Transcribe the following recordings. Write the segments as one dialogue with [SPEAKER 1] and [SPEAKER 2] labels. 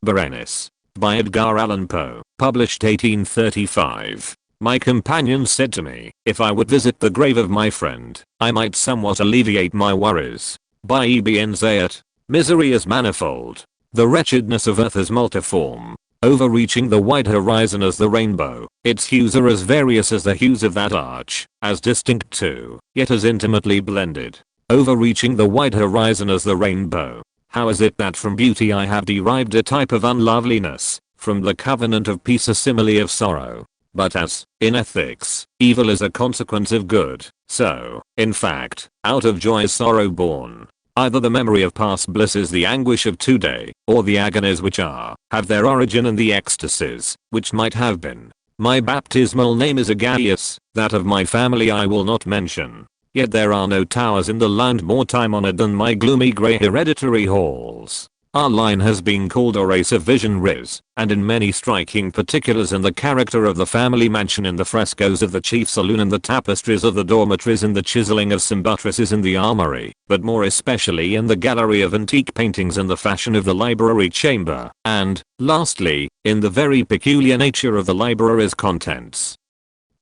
[SPEAKER 1] Berenice. By Edgar Allan Poe. Published 1835. My companion said to me, if I would visit the grave of my friend, I might somewhat alleviate my worries. By Ebn Zaiat. Misery is manifold. The wretchedness of earth is multiform. Overreaching the wide horizon as the rainbow, its hues are as various as the hues of that arch, as distinct too, yet as intimately blended. Overreaching the wide horizon as the rainbow. How is it that from beauty I have derived a type of unloveliness, from the covenant of peace a simile of sorrow? But as, in ethics, evil is a consequence of good, so, in fact, out of joy is sorrow born. Either the memory of past bliss is the anguish of today, or the agonies which are, have their origin in the ecstasies, which might have been. My baptismal name is Egaeus, that of my family I will not mention. Yet there are no towers in the land more time honored than my gloomy grey hereditary halls. Our line has been called a race of visionaries, and in many striking particulars in the character of the family mansion, in the frescoes of the chief saloon, and the tapestries of the dormitories, in the chiseling of some buttresses in the armory, but more especially in the gallery of antique paintings, in the fashion of the library chamber, and, lastly, in the very peculiar nature of the library's contents.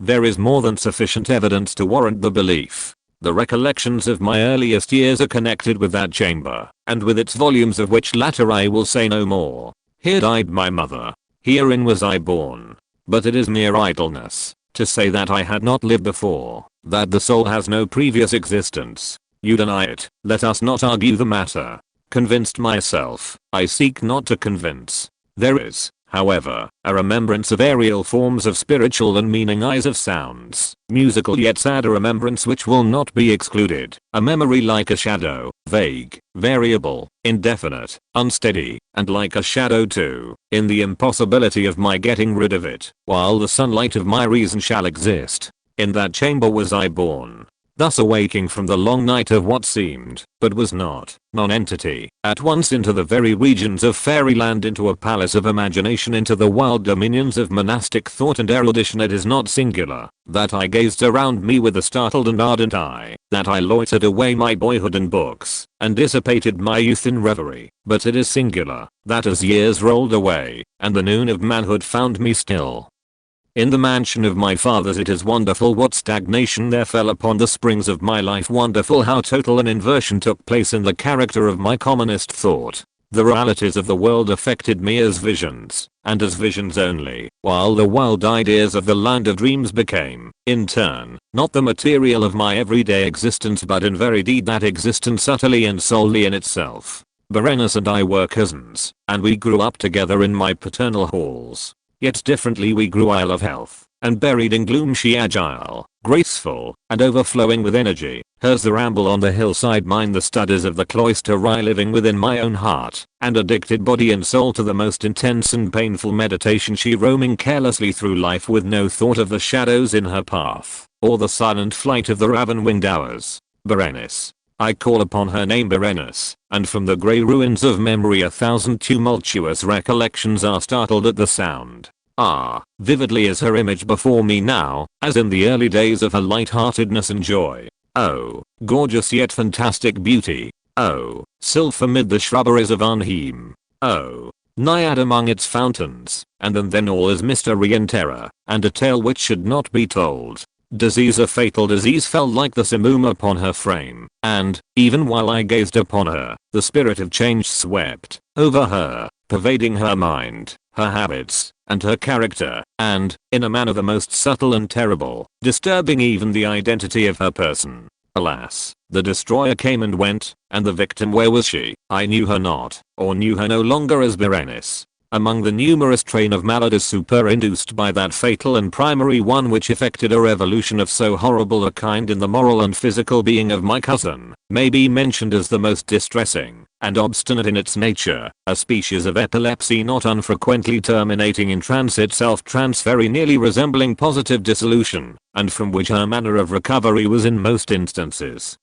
[SPEAKER 1] There is more than sufficient evidence to warrant the belief. The recollections of my earliest years are connected with that chamber, and with its volumes, of which latter I will say no more. Here died my mother. Herein was I born. But it is mere idleness to say that I had not lived before, that the soul has no previous existence. You deny it. Let us not argue the matter. Convinced myself, I seek not to convince. There is, however, a remembrance of aerial forms, of spiritual and meaning eyes, of sounds, musical yet sad, a remembrance which will not be excluded, a memory like a shadow, vague, variable, indefinite, unsteady, and like a shadow too, in the impossibility of my getting rid of it, while the sunlight of my reason shall exist. In that chamber was I born. Thus awaking from the long night of what seemed, but was not, non-entity, at once into the very regions of fairyland, into a palace of imagination, into the wild dominions of monastic thought and erudition. It is not singular that I gazed around me with a startled and ardent eye, that I loitered away my boyhood in books, and dissipated my youth in reverie, but it is singular that as years rolled away, and the noon of manhood found me still in the mansion of my fathers, it is wonderful what stagnation there fell upon the springs of my life, wonderful how total an inversion took place in the character of my commonest thought. The realities of the world affected me as visions, and as visions only, while the wild ideas of the land of dreams became, in turn, not the material of my everyday existence, but in very deed that existence utterly and solely in itself. Berenice and I were cousins, and we grew up together in my paternal halls. Yet differently we grew. I of health, and buried in gloom; she agile, graceful, and overflowing with energy. Hers the ramble on the hillside, mine the studies of the cloister. I living within my own heart, and addicted body and soul to the most intense and painful meditation; she roaming carelessly through life with no thought of the shadows in her path, or the silent flight of the raven-winged hours. Berenice. I call upon her name, Berenice, and from the grey ruins of memory 1,000 tumultuous recollections are startled at the sound. Vividly is her image before me now, as in the early days of her light-heartedness and joy. Oh, gorgeous yet fantastic beauty. Oh, sylph amid the shrubberies of Unheim. Oh, naiad among its fountains, and then all is mystery and terror, and a tale which should not be told. Disease, a fatal disease, fell like the simoom upon her frame, and, even while I gazed upon her, the spirit of change swept over her, pervading her mind, her habits, and her character, and, in a manner the most subtle and terrible, disturbing even the identity of her person. Alas, the destroyer came and went, and the victim, where was she? I knew her not, or knew her no longer as Berenice. Among the numerous train of maladies superinduced by that fatal and primary one which effected a revolution of so horrible a kind in the moral and physical being of my cousin, may be mentioned as the most distressing, and obstinate in its nature, a species of epilepsy not unfrequently terminating in transit self-trance very nearly resembling positive dissolution, and from which her manner of recovery was in most instances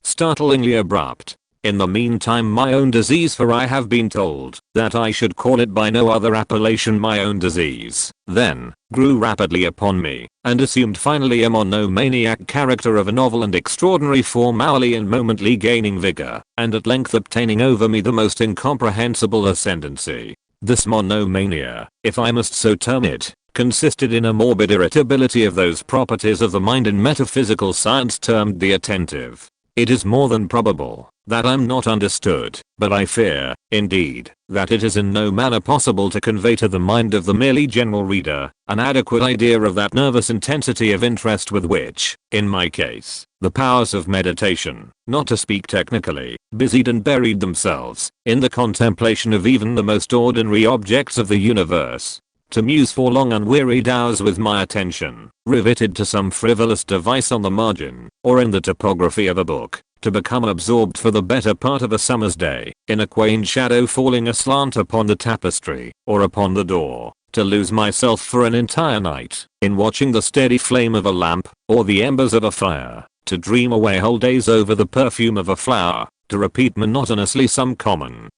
[SPEAKER 1] startlingly abrupt. In the meantime my own disease, for I have been told that I should call it by no other appellation, my own disease, then, grew rapidly upon me, and assumed finally a monomaniac character of a novel and extraordinary form, hourly and momently gaining vigor, and at length obtaining over me the most incomprehensible ascendancy. This monomania, if I must so term it, consisted in a morbid irritability of those properties of the mind in metaphysical science termed the attentive. It is more than probable that I'm not understood, but I fear, indeed, that it is in no manner possible to convey to the mind of the merely general reader an adequate idea of that nervous intensity of interest with which, in my case, the powers of meditation, not to speak technically, busied and buried themselves in the contemplation of even the most ordinary objects of the universe. To muse for long unwearied hours with my attention riveted to some frivolous device on the margin, or in the topography of a book, to become absorbed for the better part of a summer's day, in a quaint shadow falling aslant upon the tapestry, or upon the door, to lose myself for an entire night, in watching the steady flame of a lamp, or the embers of a fire, to dream away whole days over the perfume of a flower, to repeat monotonously some common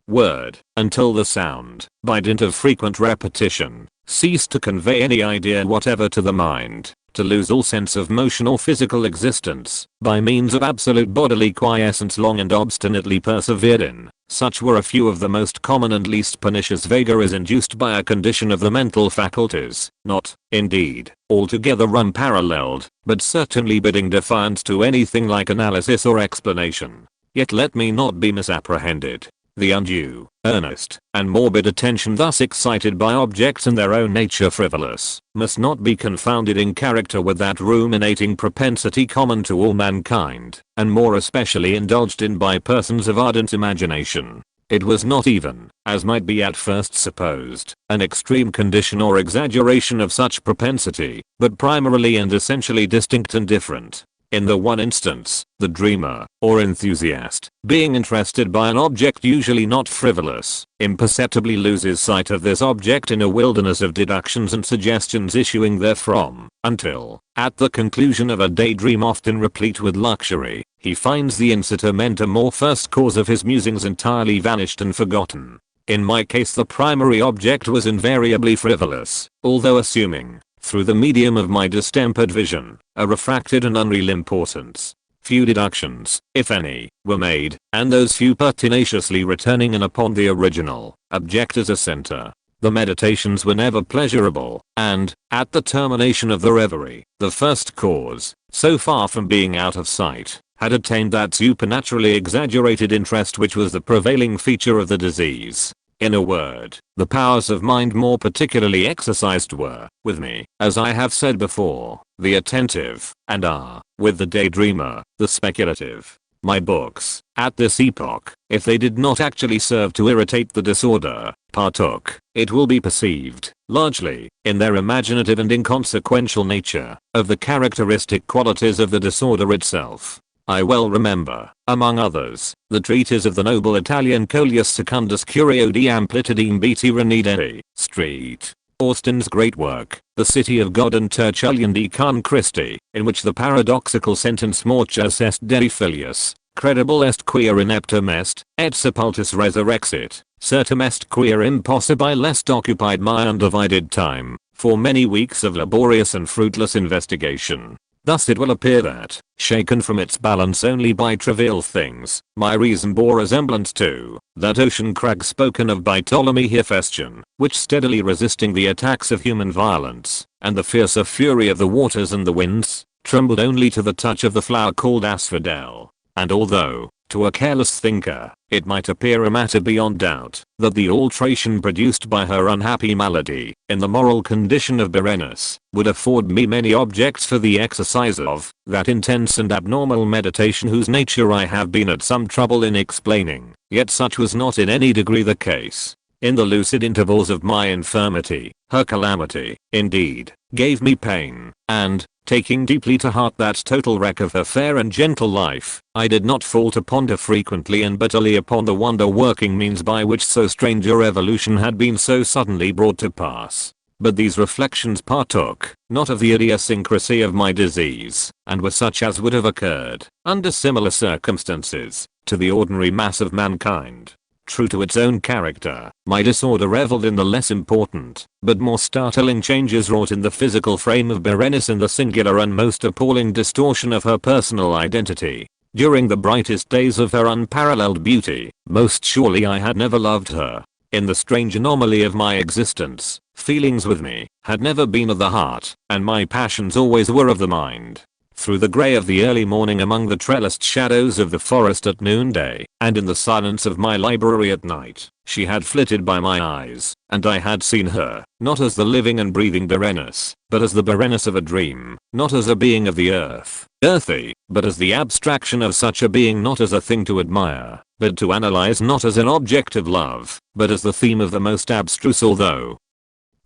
[SPEAKER 1] word, until the sound, by dint of frequent repetition, ceased to convey any idea whatever to the mind, to lose all sense of motion or physical existence, by means of absolute bodily quiescence long and obstinately persevered in. Such were a few of the most common and least pernicious vagaries induced by a condition of the mental faculties, not, indeed, altogether unparalleled, but certainly bidding defiance to anything like analysis or explanation. Yet let me not be misapprehended. The undue, earnest, and morbid attention thus excited by objects in their own nature frivolous, must not be confounded in character with that ruminating propensity common to all mankind, and more especially indulged in by persons of ardent imagination. It was not even, as might be at first supposed, an extreme condition or exaggeration of such propensity, but primarily and essentially distinct and different. In the one instance, the dreamer, or enthusiast, being interested by an object usually not frivolous, imperceptibly loses sight of this object in a wilderness of deductions and suggestions issuing therefrom, until, at the conclusion of a daydream often replete with luxury, he finds the incitamentum or first cause of his musings entirely vanished and forgotten. In my case the primary object was invariably frivolous, although assuming, through the medium of my distempered vision, a refracted and unreal importance. Few deductions, if any, were made, and those few pertinaciously returning in upon the original object as a center. The meditations were never pleasurable, and, at the termination of the reverie, the first cause, so far from being out of sight, had attained that supernaturally exaggerated interest which was the prevailing feature of the disease. In a word, the powers of mind more particularly exercised were, with me, as I have said before, the attentive, and are, with the daydreamer, the speculative. My books, at this epoch, if they did not actually serve to irritate the disorder, partook, it will be perceived, largely, in their imaginative and inconsequential nature, of the characteristic qualities of the disorder itself. I well remember, among others, the treatise of the noble Italian Coelius Secundus Curio di Amplitudine Beati Renideri, Street. Austin's great work, The City of God and Tertullian di Can Christi, in which the paradoxical sentence mortius est Dei filius, credible est quia ineptum est, et sepultus resurrexit, certum est quia impossibile est occupied my undivided time, for many weeks of laborious and fruitless investigation. Thus it will appear that, shaken from its balance only by trivial things, my reason bore resemblance to that ocean crag spoken of by Ptolemy Hephaestion, which steadily resisting the attacks of human violence, and the fiercer fury of the waters and the winds, trembled only to the touch of the flower called asphodel. And although, to a careless thinker, it might appear a matter beyond doubt, that the alteration produced by her unhappy malady, in the moral condition of Berenice, would afford me many objects for the exercise of that intense and abnormal meditation whose nature I have been at some trouble in explaining, yet such was not in any degree the case. In the lucid intervals of my infirmity, her calamity, indeed, gave me pain, and, taking deeply to heart that total wreck of her fair and gentle life, I did not fall to ponder frequently and bitterly upon the wonder-working means by which so strange a revolution had been so suddenly brought to pass. But these reflections partook, not of the idiosyncrasy of my disease, and were such as would have occurred, under similar circumstances, to the ordinary mass of mankind. True to its own character, my disorder revelled in the less important, but more startling changes wrought in the physical frame of Berenice and the singular and most appalling distortion of her personal identity. During the brightest days of her unparalleled beauty, most surely I had never loved her. In the strange anomaly of my existence, feelings with me had never been of the heart, and my passions always were of the mind. Through the grey of the early morning, among the trellised shadows of the forest at noonday, and in the silence of my library at night, she had flitted by my eyes, and I had seen her, not as the living and breathing Berenice, but as the Berenice of a dream, not as a being of the earth, earthy, but as the abstraction of such a being, not as a thing to admire, but to analyze, not as an object of love, but as the theme of the most abstruse although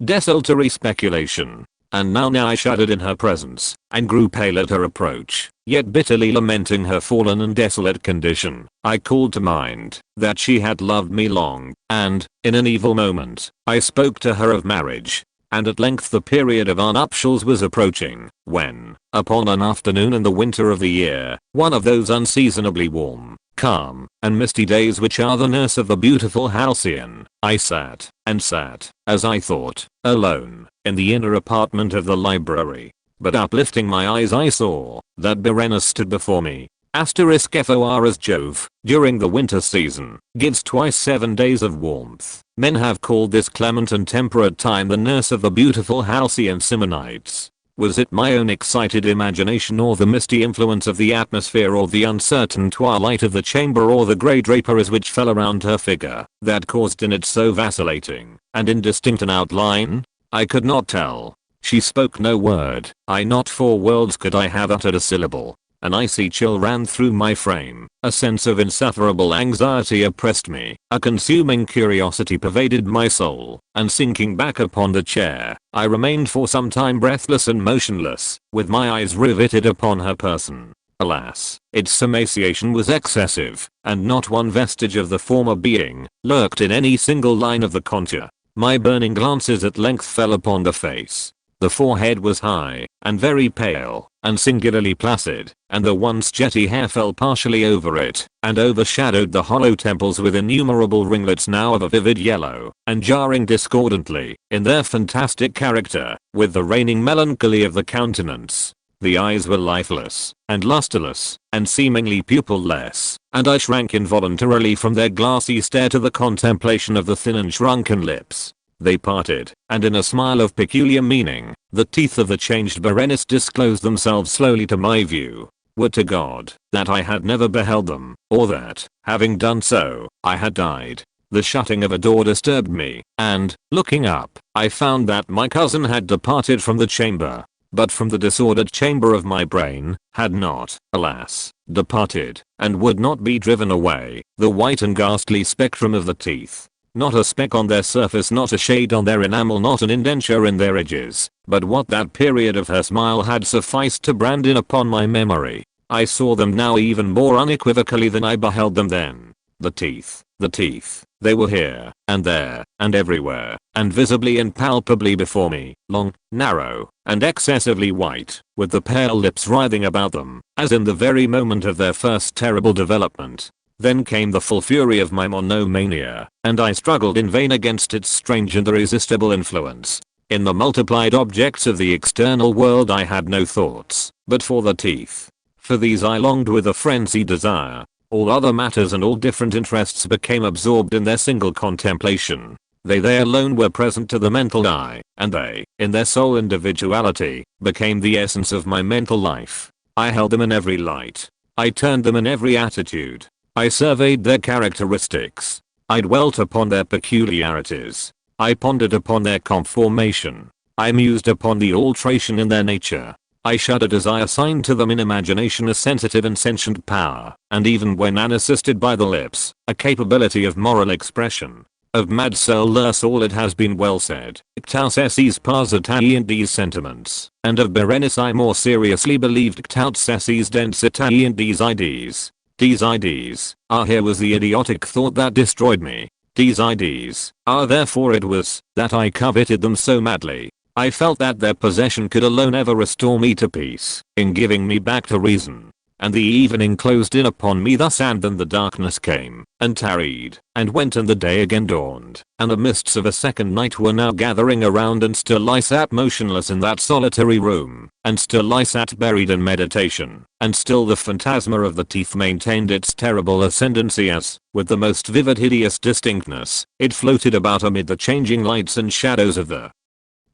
[SPEAKER 1] desultory speculation. And now I shuddered in her presence, and grew pale at her approach, yet bitterly lamenting her fallen and desolate condition. I called to mind that she had loved me long, and, in an evil moment, I spoke to her of marriage. And at length the period of our nuptials was approaching, when, upon an afternoon in the winter of the year, one of those unseasonably warm, calm, and misty days which are the nurse of the beautiful halcyon, I sat, as I thought, alone, in the inner apartment of the library. But uplifting my eyes I saw that Berenice stood before me. FOR as Jove, during the winter season, gives twice 7 days of warmth. Men have called this clement and temperate time the nurse of the beautiful halcyon simonites. Was it my own excited imagination, or the misty influence of the atmosphere, or the uncertain twilight of the chamber, or the grey draperies which fell around her figure, that caused in it so vacillating and indistinct an outline? I could not tell. She spoke no word. I not for worlds could I have uttered a syllable. An icy chill ran through my frame, a sense of insufferable anxiety oppressed me, a consuming curiosity pervaded my soul, and sinking back upon the chair, I remained for some time breathless and motionless, with my eyes riveted upon her person. Alas, its emaciation was excessive, and not one vestige of the former being lurked in any single line of the contour. My burning glances at length fell upon the face. The forehead was high, and very pale, and singularly placid, and the once jetty hair fell partially over it, and overshadowed the hollow temples with innumerable ringlets now of a vivid yellow, and jarring discordantly, in their fantastic character, with the reigning melancholy of the countenance. The eyes were lifeless, and lustreless, and seemingly pupil-less, and I shrank involuntarily from their glassy stare to the contemplation of the thin and shrunken lips. They parted, and in a smile of peculiar meaning, the teeth of the changed Berenice disclosed themselves slowly to my view. Would to God that I had never beheld them, or that, having done so, I had died. The shutting of a door disturbed me, and, looking up, I found that my cousin had departed from the chamber, but from the disordered chamber of my brain, had not, alas, departed, and would not be driven away, the white and ghastly spectrum of the teeth. Not a speck on their surface, not a shade on their enamel, not an indenture in their edges, but what that period of her smile had sufficed to brand in upon my memory. I saw them now even more unequivocally than I beheld them then. The teeth, they were here, and there, and everywhere, and visibly and palpably before me, long, narrow, and excessively white, with the pale lips writhing about them, as in the very moment of their first terrible development. Then came the full fury of my monomania, and I struggled in vain against its strange and irresistible influence. In the multiplied objects of the external world I had no thoughts, but for the teeth. For these I longed with a frenzied desire. All other matters and all different interests became absorbed in their single contemplation. They alone were present to the mental eye, and they, in their sole individuality, became the essence of my mental life. I held them in every light. I turned them in every attitude. I surveyed their characteristics. I dwelt upon their peculiarities. I pondered upon their conformation. I mused upon the alteration in their nature. I shuddered as I assigned to them in imagination a sensitive and sentient power, and even when unassisted by the lips, a capability of moral expression. Of mad soulless all it has been well said, ecstasies parsitantes sentiments, and of Berenice I more seriously believed ecstasies densitates ides. These here was the idiotic thought that destroyed me. These therefore it was that I coveted them so madly. I felt that their possession could alone ever restore me to peace, in giving me back to reason. and the evening closed in upon me thus, and then the darkness came, and tarried, and went, and the day again dawned, and the mists of a second night were now gathering around, and still I sat motionless in that solitary room, and still I sat buried in meditation, and still the phantasma of the teeth maintained its terrible ascendancy as, with the most vivid hideous distinctness, it floated about amid the changing lights and shadows of the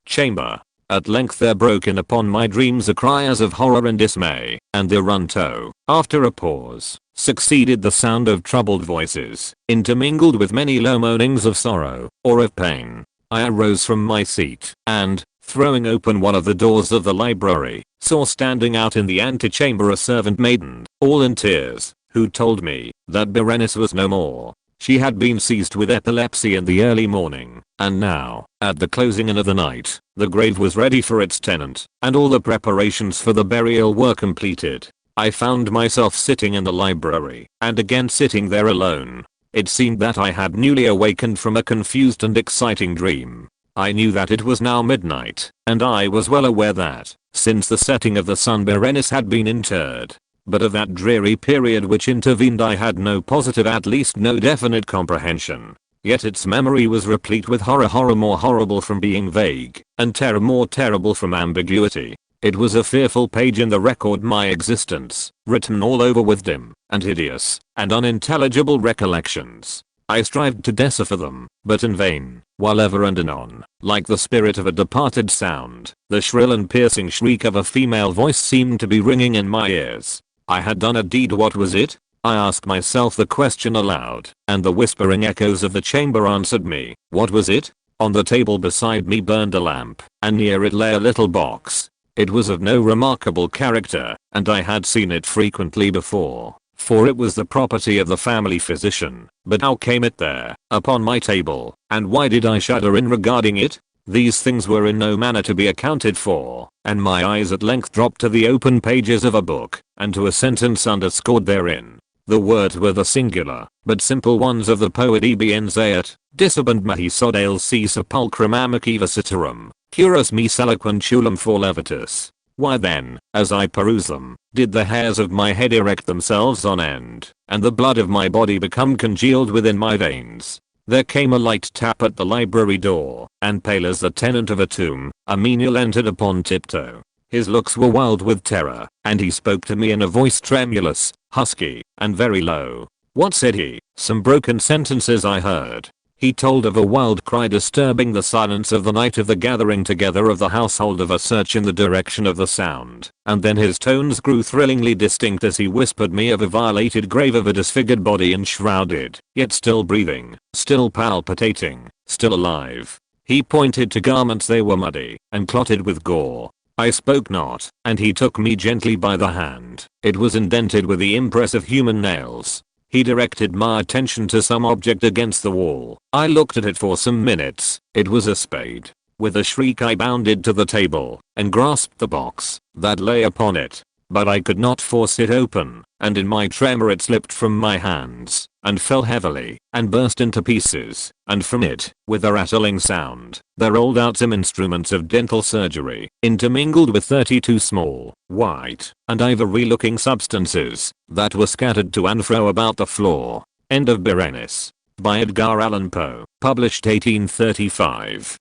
[SPEAKER 1] chamber. At length there broke in upon my dreams a cry as of horror and dismay, and thereunto, after a pause, succeeded the sound of troubled voices, intermingled with many low moanings of sorrow, or of pain. I arose from my seat, and, throwing open one of the doors of the library, saw standing out in the antechamber a servant maiden, all in tears, who told me that Berenice was no more. She had been seized with epilepsy in the early morning, and now, at the closing in of the night, the grave was ready for its tenant, and all the preparations for the burial were completed. I found myself sitting in the library, and again sitting there alone. It seemed that I had newly awakened from a confused and exciting dream. I knew that it was now midnight, and I was well aware that, since the setting of the sun, Berenice had been interred. But of that dreary period which intervened I had no positive, at least no definite comprehension. Yet its memory was replete with horror more horrible from being vague, and terror more terrible from ambiguity. It was a fearful page in the record my existence, written all over with dim, and hideous, and unintelligible recollections. I strived to decipher them, but in vain, while ever and anon, like the spirit of a departed sound, the shrill and piercing shriek of a female voice seemed to be ringing in my ears. I had done a deed. What was it? I asked myself the question aloud, and the whispering echoes of the chamber answered me. What was it? On the table beside me burned a lamp, and near it lay a little box. It was of no remarkable character, and I had seen it frequently before, for it was the property of the family physician. But how came it there, upon my table, and why did I shudder in regarding it? These things were in no manner to be accounted for, and my eyes at length dropped to the open pages of a book, and to a sentence underscored therein. The words were the singular, but simple ones of the poet Ebn Zaiat: Dicebant mihi sodales sepulchrum amicae visitarem, curas meas aliquantulum fore levatas. Why then, as I peruse them, did the hairs of my head erect themselves on end, and the blood of my body become congealed within my veins? There came a light tap at the library door, and pale as the tenant of a tomb, a menial entered upon tiptoe. His looks were wild with terror, and he spoke to me in a voice tremulous, husky, and very low. What said he? Some broken sentences I heard. He told of a wild cry disturbing the silence of the night, of the gathering together of the household, of a search in the direction of the sound, and then his tones grew thrillingly distinct as he whispered me of a violated grave, of a disfigured body enshrouded, yet still breathing, still palpitating, still alive. He pointed to garments. They were muddy, and clotted with gore. I spoke not, and he took me gently by the hand. It was indented with the impress of human nails. He directed my attention to some object against the wall. I looked at it for some minutes. It was a spade. With a shriek I bounded to the table, and grasped the box that lay upon it. But I could not force it open, and in my tremor it slipped from my hands, and fell heavily, and burst into pieces, and from it, with a rattling sound, there rolled out some instruments of dental surgery, intermingled with 32 small, white, and ivory-looking substances, that were scattered to and fro about the floor. End of Berenice. By Edgar Allan Poe. Published 1835.